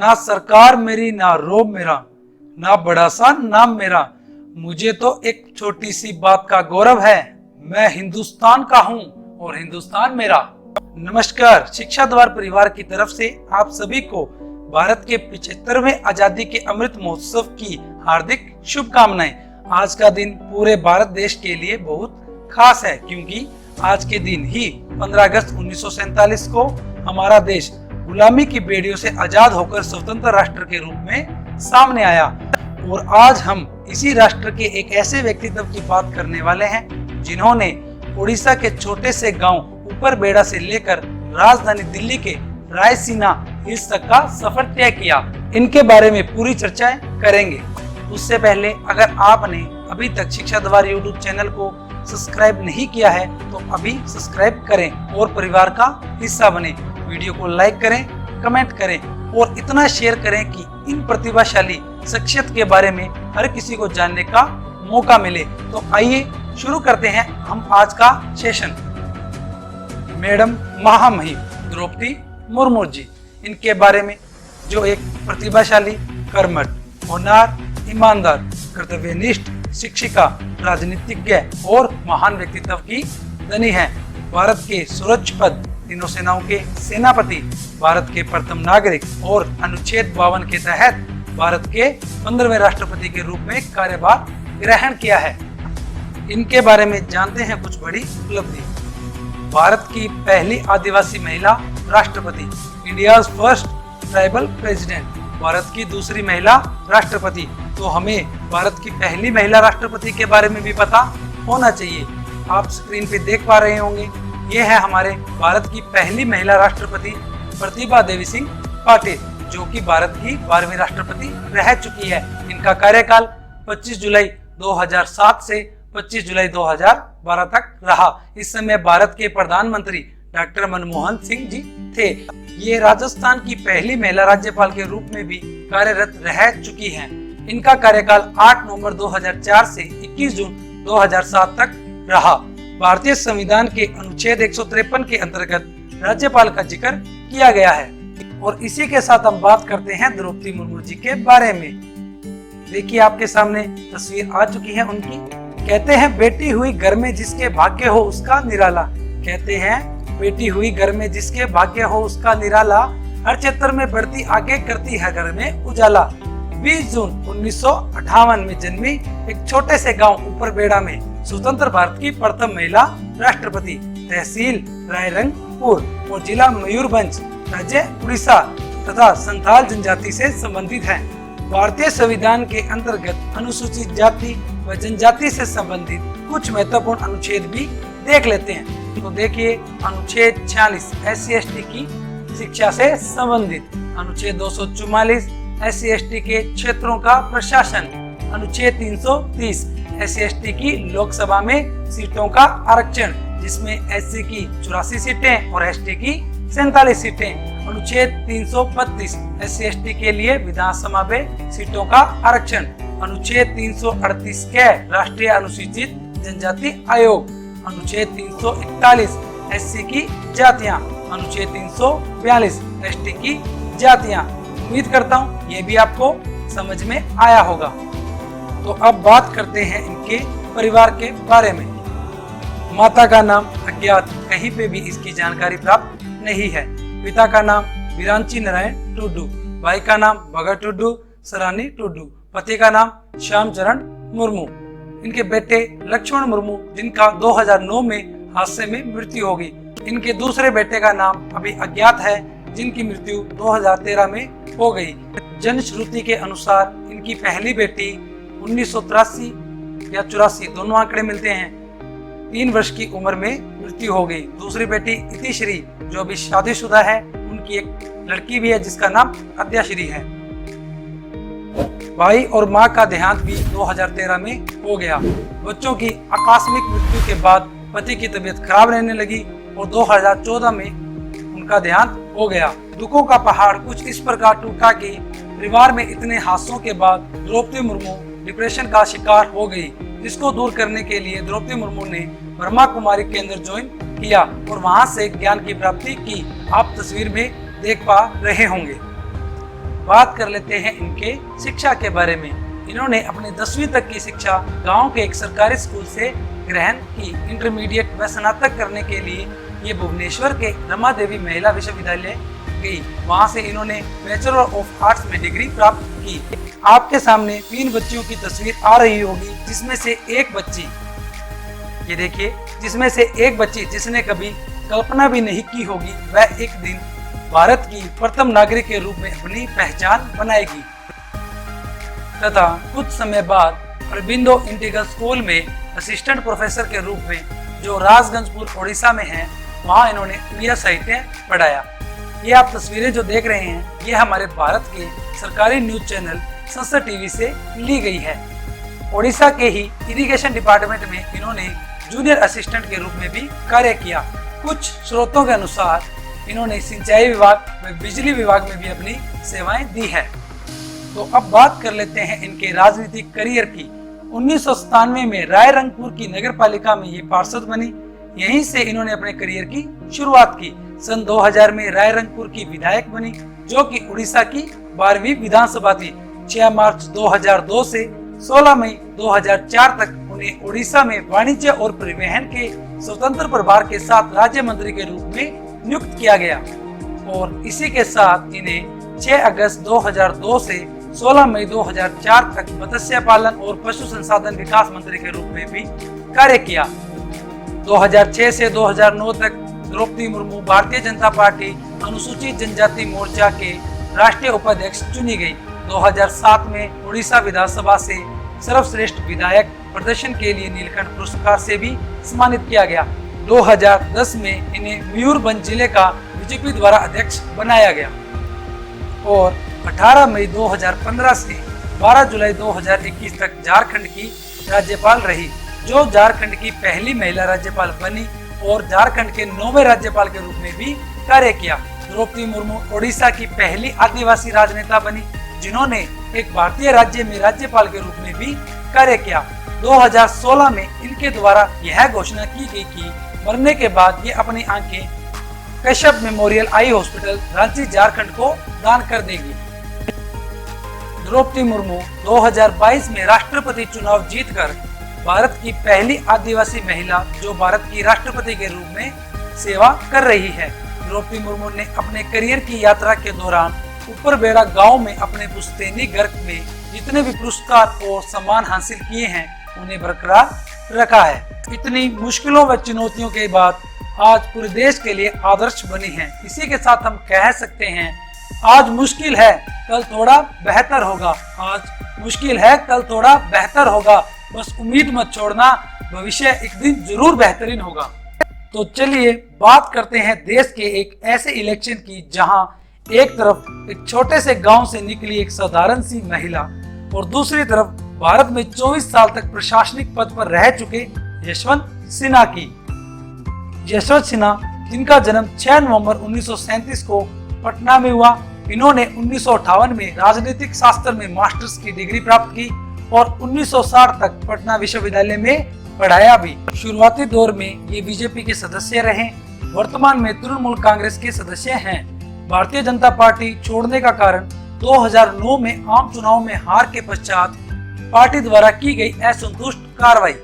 ना सरकार मेरी ना रोब मेरा, ना बड़ा सा नाम मेरा, मुझे तो एक छोटी सी बात का गौरव है, मैं हिंदुस्तान का हूँ और हिंदुस्तान मेरा। नमस्कार, शिक्षा द्वार परिवार की तरफ से आप सभी को भारत के 75वें आजादी के अमृत महोत्सव की हार्दिक शुभकामनाएं। आज का दिन पूरे भारत देश के लिए बहुत खास है, क्योंकि आज के दिन ही 15 अगस्त 1947 को हमारा देश गुलामी की बेड़ियों से आजाद होकर स्वतंत्र राष्ट्र के रूप में सामने आया। और आज हम इसी राष्ट्र के एक ऐसे व्यक्तित्व की बात करने वाले हैं जिन्होंने उड़ीसा के छोटे से गांव ऊपर बेड़ा से लेकर राजधानी दिल्ली के रायसीना हिल्स तक का सफर तय किया। इनके बारे में पूरी चर्चाएं करेंगे। उससे पहले अगर आपने अभी तक शिक्षा द्वार यूट्यूब चैनल को सब्सक्राइब नहीं किया है तो अभी सब्सक्राइब करें और परिवार का हिस्सा बने। वीडियो को लाइक करें, कमेंट करें और इतना शेयर करें कि इन प्रतिभाशाली शख्सियत के बारे में हर किसी को जानने का मौका मिले। तो आइए शुरू करते हैं हम आज का सेशन। मैडम महामहिम द्रौपदी मुर्मू जी, इनके बारे में जो एक प्रतिभाशाली, कर्मठ, होनहार, ईमानदार, कर्तव्यनिष्ठ शिक्षिका, राजनीतिज्ञ और महान व्यक्तित्व की धनी है। भारत के सुरक्षपद तीनों सेनाओं के सेनापति, भारत के प्रथम नागरिक और अनुच्छेद 52 के तहत भारत के 15वें राष्ट्रपति के रूप में कार्यभार ग्रहण किया है। इनके बारे में जानते हैं कुछ बड़ी उपलब्धि। भारत की पहली आदिवासी महिला राष्ट्रपति, India's first tribal president, Bharat की दूसरी महिला राष्ट्रपति। तो हमें भारत की पहली महिला राष्ट्रपति के बारे में भी पता होना चाहिए। आप स्क्रीन पे देख पा रहे होंगे, ये है हमारे भारत की पहली महिला राष्ट्रपति प्रतिभा देवी सिंह पाटिल, जो कि भारत की 12वीं राष्ट्रपति रह चुकी है। इनका कार्यकाल 25 जुलाई 2007 से 25 जुलाई 2012 तक रहा। इस समय भारत के प्रधानमंत्री डॉक्टर मनमोहन सिंह जी थे। ये राजस्थान की पहली महिला राज्यपाल के रूप में भी कार्यरत रह चुकी हैं। इनका कार्यकाल 8 नवंबर 2004 से 21 जून 2007 तक रहा। भारतीय संविधान के अनुच्छेद 153 के अंतर्गत राज्यपाल का जिक्र किया गया है। और इसी के साथ हम बात करते हैं द्रौपदी मुर्मू जी के बारे में। देखिए, आपके सामने तस्वीर आ चुकी है उनकी। कहते हैं बेटी हुई घर में जिसके भाग्य हो उसका निराला। कहते हैं बेटी हुई घर में जिसके भाग्य हो उसका निराला, हर क्षेत्र में बढ़ती आगे करती है घर में उजाला। 20 जून 1958 में जन्मी एक छोटे से गांव ऊपर बेड़ा में स्वतंत्र भारत की प्रथम महिला राष्ट्रपति, तहसील रायरंगपुर और जिला मयूरभंज, राज्य उड़ीसा तथा संथाल जनजाति से संबंधित है। भारतीय संविधान के अंतर्गत अनुसूचित जाति व जनजाति से संबंधित कुछ महत्वपूर्ण अनुच्छेद भी देख लेते हैं। तो देखिए, अनुच्छेद 46 SC/ST की शिक्षा से संबंधित, अनुच्छेद 244 SC/ST के क्षेत्रों का प्रशासन, अनुच्छेद 330 SC/ST की लोकसभा में सीटों का आरक्षण, जिसमें SC की 84 सीटें और ST की 47 सीटें, अनुच्छेद 332 SC/ST के लिए विधानसभा में सीटों का आरक्षण, अनुच्छेद 338 के राष्ट्रीय अनुसूचित जनजाति आयोग, अनुच्छेद 341 SC की जातियां, अनुच्छेद 342 ST की जातियां। उम्मीद करता हूँ ये भी आपको समझ में आया होगा। तो अब बात करते हैं इनके परिवार के बारे में। माता का नाम अज्ञात, कहीं पे भी इसकी जानकारी प्राप्त नहीं है। पिता का नाम विरांची नारायण टुडू, भाई का नाम भगत टुडू, सरानी टुडू, पति का नाम श्याम चरण मुर्मू। इनके बेटे लक्ष्मण मुर्मू, जिनका 2009 में हादसे में मृत्यु हो गई। इनके दूसरे बेटे का नाम अभी अज्ञात है, जिनकी मृत्यु 2013 में हो गई। जनश्रुति के अनुसार इनकी पहली बेटी 1983 या 84, दोनों आंकड़े मिलते हैं, 3 वर्ष की उम्र में मृत्यु हो गई। दूसरी बेटी इतिश्री, जो अभी शादीशुदा है, उनकी एक लड़की भी है जिसका नाम आद्याश्री है। भाई और मां का देहांत भी 2013 में हो गया। बच्चों की आकस्मिक मृत्यु के बाद पति की तबीयत खराब रहने लगी और 2014 में उनका देहांत हो गया। दुखों का पहाड़ कुछ इस प्रकार टूटा कि परिवार में इतने हादसों के बाद द्रौपदी मुर्मू डिप्रेशन का शिकार हो गई, जिसको दूर करने के लिए द्रौपदी मुर्मू ने ब्रह्मा कुमारी केंद्र ज्वाइन किया और वहां से ज्ञान की प्राप्ति की। आप तस्वीर में देख पा रहे होंगे। बात कर लेते हैं इनके शिक्षा के बारे में। इन्होंने अपनी 10वीं तक की शिक्षा गांव के एक सरकारी स्कूल से ग्रहण की। इंटरमीडिएट व स्नातक करने के लिए ये भुवनेश्वर के रमा देवी महिला विश्वविद्यालय गई। वहां से इन्होंने बैचलर ऑफ आर्ट्स में डिग्री प्राप्त की। आपके सामने 3 बच्चियों की तस्वीर आ रही होगी, जिसमें से एक बच्ची, ये देखिए, जिसमें से एक बच्ची जिसने कभी कल्पना भी नहीं की होगी वह एक दिन भारत की प्रथम नागरिक के रूप में अपनी पहचान बनाएगी। तथा कुछ समय बाद अरबिंदो इंटीग्रल स्कूल में असिस्टेंट प्रोफेसर के रूप में, जो राजगंजपुर उड़ीसा में है, वहां इन्होंने उड़िया साहित्य पढ़ाया। ये आप तस्वीरें जो देख रहे हैं, ये हमारे भारत के सरकारी न्यूज चैनल संसद टीवी से ली गई है। उड़ीसा के ही इरिगेशन डिपार्टमेंट में इन्होंने जूनियर असिस्टेंट के रूप में भी कार्य किया। कुछ स्रोतों के अनुसार इन्होंने सिंचाई विभाग व बिजली विभाग में भी अपनी सेवाएं दी है। तो अब बात कर लेते हैं इनके राजनीतिक करियर की। 1997 में रायरंगपुर की नगर पालिका में ये पार्षद बनी। यहीं से इन्होंने अपने करियर की शुरुआत की। सन 2000 में रायरंगपुर की विधायक बनी, जो कि उड़ीसा की 12वीं विधानसभा थी। 6 मार्च 2002 से 16 मई 2004 तक उन्हें उड़ीसा में वाणिज्य और परिवहन के स्वतंत्र प्रभार के साथ राज्य मंत्री के रूप में नियुक्त किया गया। और इसी के साथ इन्हें 6 अगस्त 2002 से 16 मई 2004 तक मत्स्य पालन और पशु संसाधन विकास मंत्री के रूप में भी कार्य किया। 2006 से 2009 तक द्रौपदी मुर्मू भारतीय जनता पार्टी अनुसूचित जनजाति मोर्चा के राष्ट्रीय उपाध्यक्ष चुनी गई। 2007 में उड़ीसा विधानसभा से सर्वश्रेष्ठ विधायक प्रदर्शन के लिए नीलकंठ पुरस्कार से भी सम्मानित किया गया। 2010 में इन्हें मयूरभंज जिले का बीजेपी द्वारा अध्यक्ष बनाया गया। और 18 मई 2015 से 12 जुलाई 2021 तक झारखंड की राज्यपाल रही, जो झारखंड की पहली महिला राज्यपाल बनी और झारखंड के 9वें राज्यपाल के रूप में भी कार्य किया। द्रौपदी मुर्मू ओडिशा की पहली आदिवासी राजनेता बनी, जिन्होंने एक भारतीय राज्य में राज्यपाल के रूप में भी कार्य किया। 2016 में इनके द्वारा यह घोषणा की गई कि मरने के बाद ये अपनी आंखें Kashyap memorial eye hospital Ranchi Jharkhand को दान कर देगी। द्रौपदी मुर्मू 2022 में राष्ट्रपति चुनाव जीतकर भारत की पहली आदिवासी महिला जो भारत की राष्ट्रपति के रूप में सेवा कर रही है। द्रौपदी मुर्मू ने अपने करियर की यात्रा के दौरान ऊपर बेड़ा गांव में अपने पुश्तैनी घर में जितने भी पुरस्कार और सम्मान हासिल किए हैं उन्हें बरकरार रखा है। इतनी मुश्किलों व चुनौतियों के बाद आज पूरे देश के लिए आदर्श बनी है। इसी के साथ हम कह सकते हैं, आज मुश्किल है कल थोड़ा बेहतर होगा। आज मुश्किल है कल थोड़ा बेहतर होगा, बस उम्मीद मत छोड़ना, भविष्य एक दिन जरूर बेहतरीन होगा। तो चलिए बात करते हैं देश के एक ऐसे इलेक्शन की जहां एक तरफ एक छोटे से गांव से निकली एक साधारण सी महिला और दूसरी तरफ भारत में 24 साल तक प्रशासनिक पद पर रह चुके यशवंत सिन्हा की। यशवंत सिन्हा, जिनका जन्म 6 नवंबर 1937 को पटना में हुआ, इन्होंने 1958 में राजनीतिक शास्त्र में मास्टर्स की डिग्री प्राप्त की और 1960 तक पटना विश्वविद्यालय में पढ़ाया भी। शुरुआती दौर में ये बीजेपी के सदस्य रहे। वर्तमान में तृणमूल कांग्रेस के सदस्य हैं। भारतीय जनता पार्टी छोड़ने का कारण 2009 में आम चुनाव में हार के पश्चात पार्टी द्वारा की गई असंतुष्ट कार्रवाई।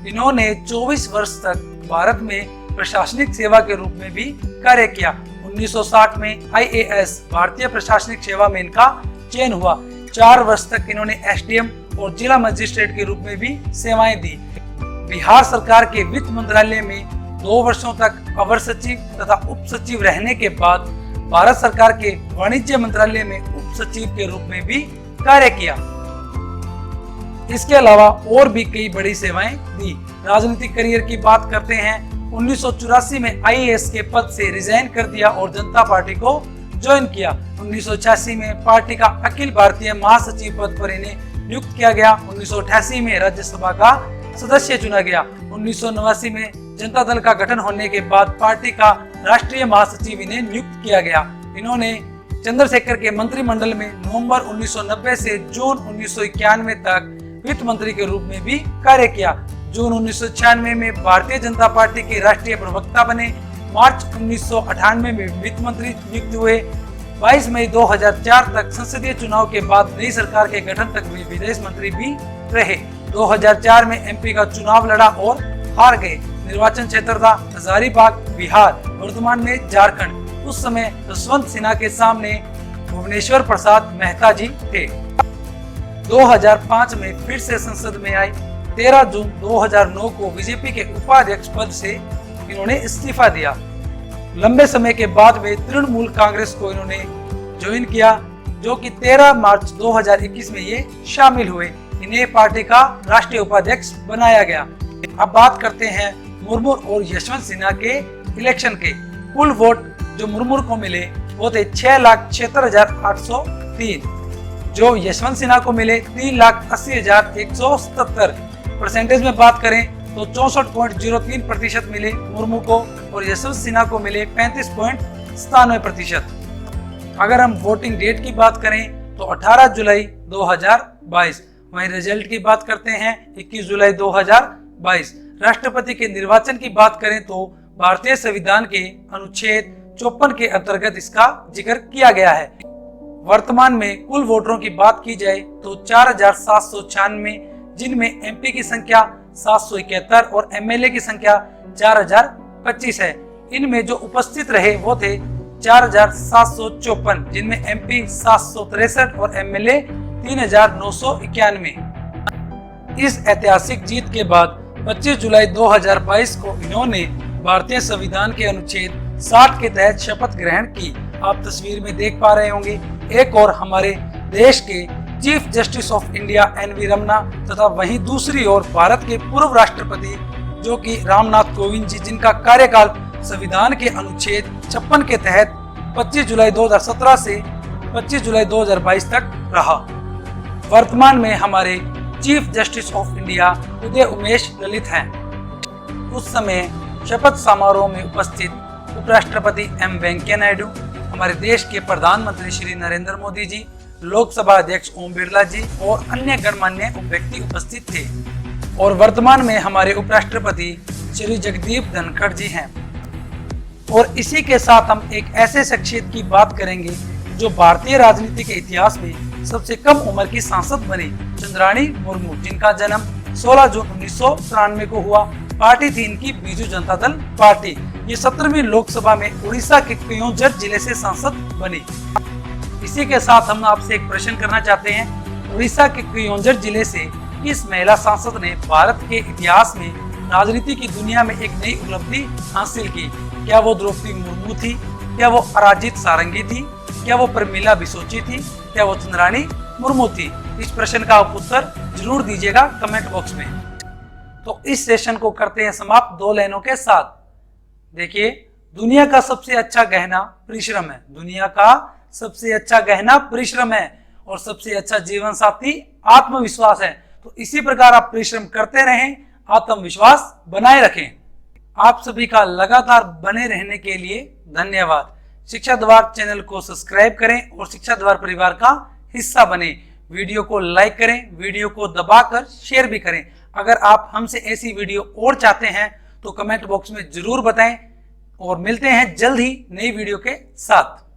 इन्होंने 24 वर्ष तक भारत में प्रशासनिक सेवा के रूप में भी कार्य किया। 1960 में IAS भारतीय प्रशासनिक सेवा में इनका चयन हुआ। 4 वर्ष तक इन्होंने SDM और जिला मजिस्ट्रेट के रूप में भी सेवाएं दी। बिहार सरकार के वित्त मंत्रालय में 2 वर्षों तक अवर सचिव तथा उप सचिव रहने के बाद भारत सरकार के वाणिज्य मंत्रालय में उप सचिव के रूप में भी कार्य किया। इसके अलावा और भी कई बड़ी सेवाएं दी। राजनीतिक करियर की बात करते हैं। 1984 में IAS के पद से रिजाइन कर दिया और जनता पार्टी को ज्वाइन किया। 1986 में पार्टी का अखिल भारतीय महासचिव पद पर इन्हें नियुक्त किया गया। 1988 में राज्यसभा का सदस्य चुना गया। 1989 में जनता दल का गठन होने के बाद पार्टी का राष्ट्रीय महासचिव इन्हें नियुक्त किया गया। इन्होंने चंद्रशेखर के मंत्रिमंडल में नवंबर 1990 से जून 1991 तक वित्त मंत्री के रूप में भी कार्य किया। जून 1996 में भारतीय जनता पार्टी के राष्ट्रीय प्रवक्ता बने। मार्च 1998 में वित्त मंत्री नियुक्त हुए। 22 मई 2004 तक संसदीय चुनाव के बाद नई सरकार के गठन तक वे विदेश मंत्री भी रहे। 2004 में एमपी का चुनाव लड़ा और हार गए। निर्वाचन क्षेत्र था हजारीबाग, बिहार, वर्तमान में झारखंड। उस समय यशवंत सिन्हा के सामने भुवनेश्वर प्रसाद मेहता जी थे। 2005 में फिर से संसद में आए। 13 जून 2009 को बीजेपी के उपाध्यक्ष पद से इन्होंने इस्तीफा दिया। लंबे समय के बाद में तृणमूल कांग्रेस को इन्होंने ज्वाइन किया, जो कि 13 मार्च 2021 में ये शामिल हुए। इन्हें पार्टी का राष्ट्रीय उपाध्यक्ष बनाया गया। अब बात करते हैं मुर्मू और यशवंत सिन्हा के इलेक्शन के। कुल वोट जो मुर्मू को मिले वो थे 6,76,803, जो यशवंत सिन्हा को मिले 3,80,177। परसेंटेज में बात करें तो 64.03% मिले मुर्मू को और यशवंत सिन्हा को मिले 35.97%। अगर हम वोटिंग डेट की बात करें तो 18 जुलाई 2022। वहीं रिजल्ट की बात करते हैं 21 जुलाई 2022। राष्ट्रपति के निर्वाचन की बात करें तो भारतीय संविधान के अनुच्छेद 54 के अंतर्गत इसका जिक्र किया गया है। वर्तमान में कुल वोटरों की बात की जाए तो 4,796, जिनमें एमपी की संख्या 771 और एमएलए की संख्या 4,025 है। इनमें जो उपस्थित रहे वो थे 4,754, जिनमें एमपी 763 और एमएलए 3,991। इस ऐतिहासिक जीत के बाद 25 जुलाई 2022 को इन्होंने भारतीय संविधान के अनुच्छेद 60 के तहत शपथ ग्रहण की। आप तस्वीर में देख पा रहे होंगे। एक और हमारे देश के chief justice of India NV Ramana तथा वहीं दूसरी ओर भारत के पूर्व राष्ट्रपति जो कि रामनाथ कोविंद जी, जिनका कार्यकाल संविधान के अनुच्छेद 56 के तहत 25 जुलाई 2017 से 25 जुलाई 2022 तक रहा। वर्तमान में हमारे chief justice of India Uday Umesh Lalit हैं। उस समय शपथ समारोह में उपस्थित उपराष्ट्रपति एम वेंकैया नायडू, हमारे देश के प्रधानमंत्री श्री नरेंद्र मोदी जी, लोकसभा अध्यक्ष ओम बिरला जी और अन्य गणमान्य व्यक्ति उपस्थित थे। और वर्तमान में हमारे उपराष्ट्रपति श्री जगदीप धनखड़ जी हैं। और इसी के साथ हम एक ऐसे शख्सियत की बात करेंगे जो भारतीय राजनीति के इतिहास में सबसे कम उम्र की सांसद बनी, चंद्राणी मुर्मू, जिनका जन्म 16 जून 1993 को हुआ। पार्टी थी इनकी बीजू जनता दल पार्टी। ये 17वीं लोकसभा में उड़ीसा के केयोंझर जिले से सांसद बनी। इसी के साथ हम आपसे एक प्रश्न करना चाहते हैं। उड़ीसा के केयोंझर जिले से किस महिला सांसद ने भारत के इतिहास में राजनीति की दुनिया में एक नई उपलब्धि हासिल की? क्या वो द्रौपदी मुर्मू थी? क्या वो अराजित सारंगी थी? क्या वो प्रमिला बिसोची थी? क्या वो चंद्राणी मुर्मू थी? इस प्रश्न का आप उत्तर जरूर दीजिएगा कमेंट बॉक्स में। तो इस सेशन को करते हैं समाप्त 2 लाइनों के साथ। देखिए, दुनिया का सबसे अच्छा गहना परिश्रम है। दुनिया का सबसे अच्छा गहना परिश्रम है और सबसे अच्छा जीवन साथी आत्मविश्वास है। तो इसी प्रकार आप परिश्रम करते रहें, आत्मविश्वास बनाए रखें। आप सभी का लगातार बने रहने के लिए धन्यवाद। शिक्षा द्वार चैनल को सब्सक्राइब करें और शिक्षा द्वार परिवार का हिस्सा बने। वीडियो को लाइक करें, वीडियो को दबाकर शेयर भी करें। अगर आप हमसे ऐसी वीडियो और चाहते हैं तो कमेंट बॉक्स में जरूर बताएं और मिलते हैं जल्द ही नई वीडियो के साथ।